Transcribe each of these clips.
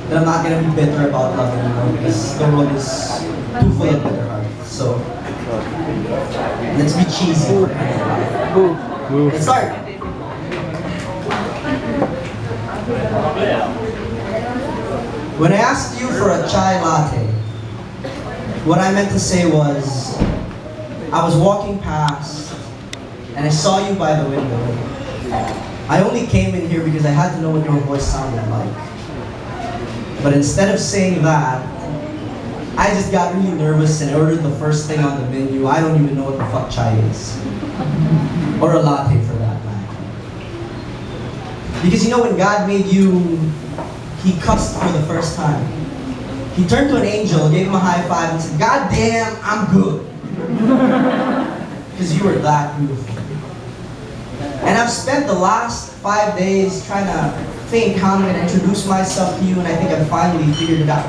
that I'm not gonna be bitter about love anymore because the world is too full of bitter hearts. So let's be cheesy for crying out loud. Let's start. When I asked you for a chai latte, what I meant to say was, I was walking past and I saw you by the window. I only came in here because I had to know what your voice sounded like. But instead of saying that, I just got really nervous and ordered the first thing on the menu. I don't even know what the fuck chai is. Or a latte for that matter. Because you know when God made you, He cussed for the first time. He turned to an angel, gave him a high five and said, "God damn, I'm good." Because you were that beautiful. And I've spent the last 5 days trying to think how I'm going to introduce myself to you, and I think I've finally figured it out.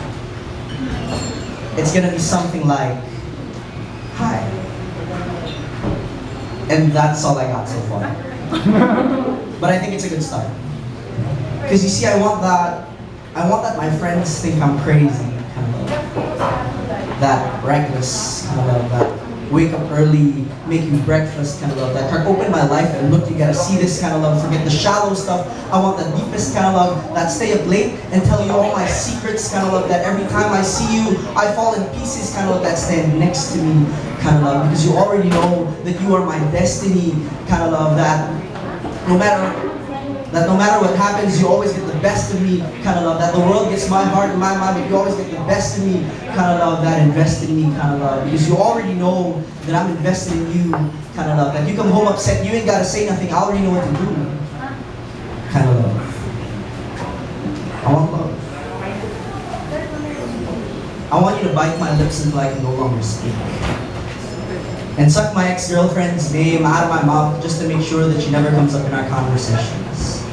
It's going to be something like, "Hi." And that's all I got so far. But I think it's a good start. Because you see, I want that my friends think I'm crazy kind of love. That reckless kind of love, that wake up early, make you breakfast kind of love, that can open my life and look, you gotta see this kind of love, forget the shallow stuff. I want the deepest kind of love, that stay up late and tell you all my secrets kind of love, that every time I see you, I fall in pieces kind of love, that stand next to me kind of love, because you already know that you are my destiny kind of love, that no matter what happens, you always get the best of me kind of love, that the world gets my heart and my mind, but you always get the best of me kind of love, that invest in me kind of love, because you already know that I'm invested in you kind of love, that you come home upset, you ain't got to say nothing, I already know what to do kind of love. I want love. I want you to bite my lips until I can no longer speak. And suck my ex-girlfriend's name out of my mouth just to make sure that she never comes up in our conversations.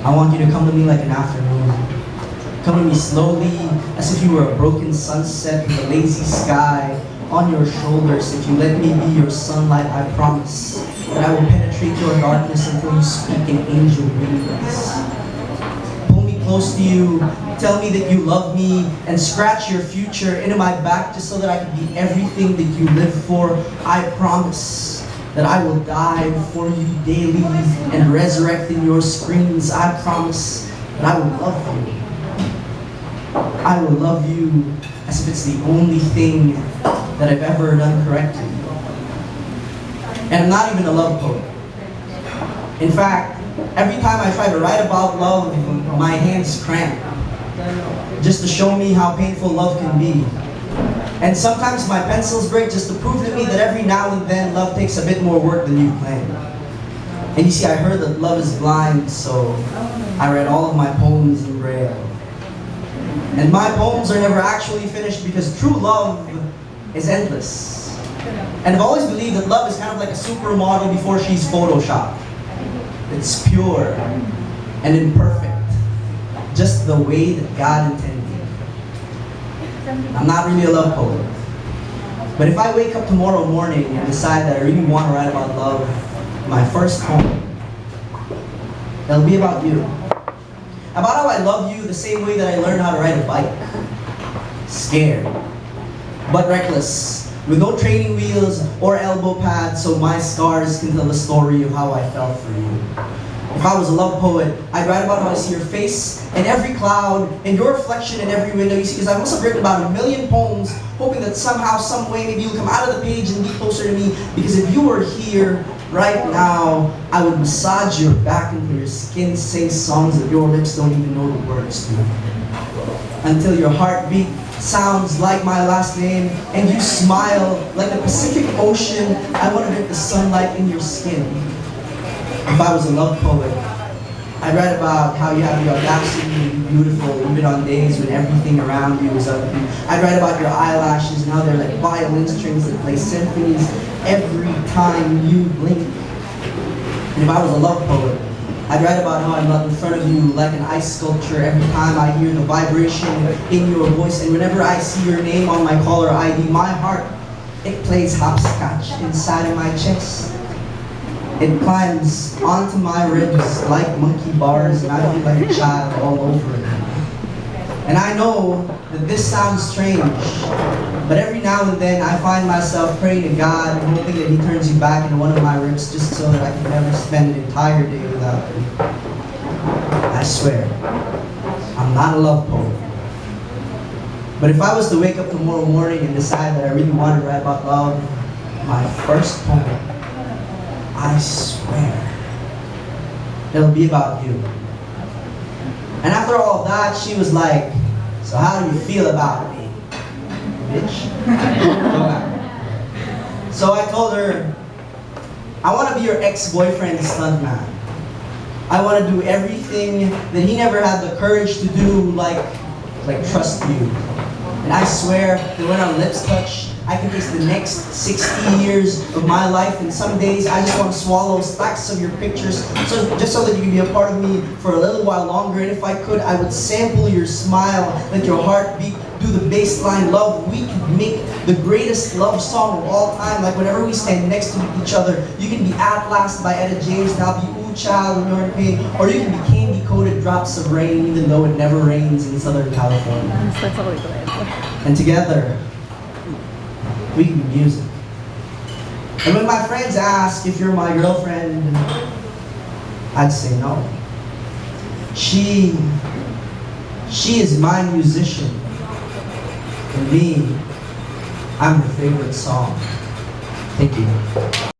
I want you to come to me like an afternoon. Come to me slowly, as if you were a broken sunset with a lazy sky on your shoulders. If you let me be your sunlight, I promise that I will penetrate your darkness until you speak in angel wings. Pull me close to you, tell me that you love me, and scratch your future into my back just so that I can be everything that you live for. I promise that I will die for you daily and resurrect in your screams. I promise that I will love you. I will love you as if it's the only thing that I've ever done correctly. And I'm not even a love poet. In fact, every time I try to write about love, my hands cramp, just to show me how painful love can be. And sometimes my pencils break just to prove to me that every now and then love takes a bit more work than you planned. And you see, I heard that love is blind, so I read all of my poems in Braille. And my poems are never actually finished because true love is endless. And I've always believed that love is kind of like a supermodel before she's photoshopped. It's pure and imperfect, just the way that God intended. I'm not really a love poet. But if I wake up tomorrow morning and decide that I really want to write about love, my first poem, it'll be about you. About how I love you the same way that I learned how to ride a bike. Scared, but reckless, with no training wheels or elbow pads, so my scars can tell the story of how I felt for you. If I was a love poet, I'd write about how I see your face in every cloud and your reflection in every window. You see, because I must have written about 1,000,000 poems, hoping that somehow, some way, maybe you'll come out of the page and be closer to me. Because if you were here right now, I would massage your back into your skin, sing songs that your lips don't even know the words to. Until your heartbeat sounds like my last name and you smile like the Pacific Ocean. I want to drink the sunlight in your skin. If I was a love poet, I'd write about how you have the audacity to be beautiful even on days when everything around you is ugly. I'd write about your eyelashes and how they're like violin strings that play symphonies every time you blink. And if I was a love poet, I'd write about how I'm not in front of you like an ice sculpture every time I hear the vibration in your voice. And whenever I see your name on my caller ID, my heart, it plays hopscotch inside of my chest. It climbs onto my ribs like monkey bars, and I feel like a child all over again. And I know that this sounds strange, but every now and then I find myself praying to God and hoping that He turns you back into one of my ribs just so that I can never spend an entire day without you. I swear, I'm not a love poet. But if I was to wake up tomorrow morning and decide that I really want to write about love, my first poem, I swear, it'll be about you. And after all of that, she was like, so how do you feel about me, bitch? So I told her, I want to be your ex-boyfriend's stuntman. I want to do everything that he never had the courage to do, like trust you. And I swear that when our lips touch, I can taste the next 60 years of my life, and some days I just want to swallow stacks of your pictures just so that you can be a part of me for a little while longer. And if I could, I would sample your smile, let your heartbeat do the baseline love. We could make the greatest love song of all time. Like whenever we stand next to each other, you can be At Last by Etta James, and I'll be Ooh Child when you're in pain. Or you can be candy-coated drops of rain, even though it never rains in Southern California. And together, we can be music. And when my friends ask if you're my girlfriend, I'd say no. She is my musician. And me, I'm her favorite song. Thank you.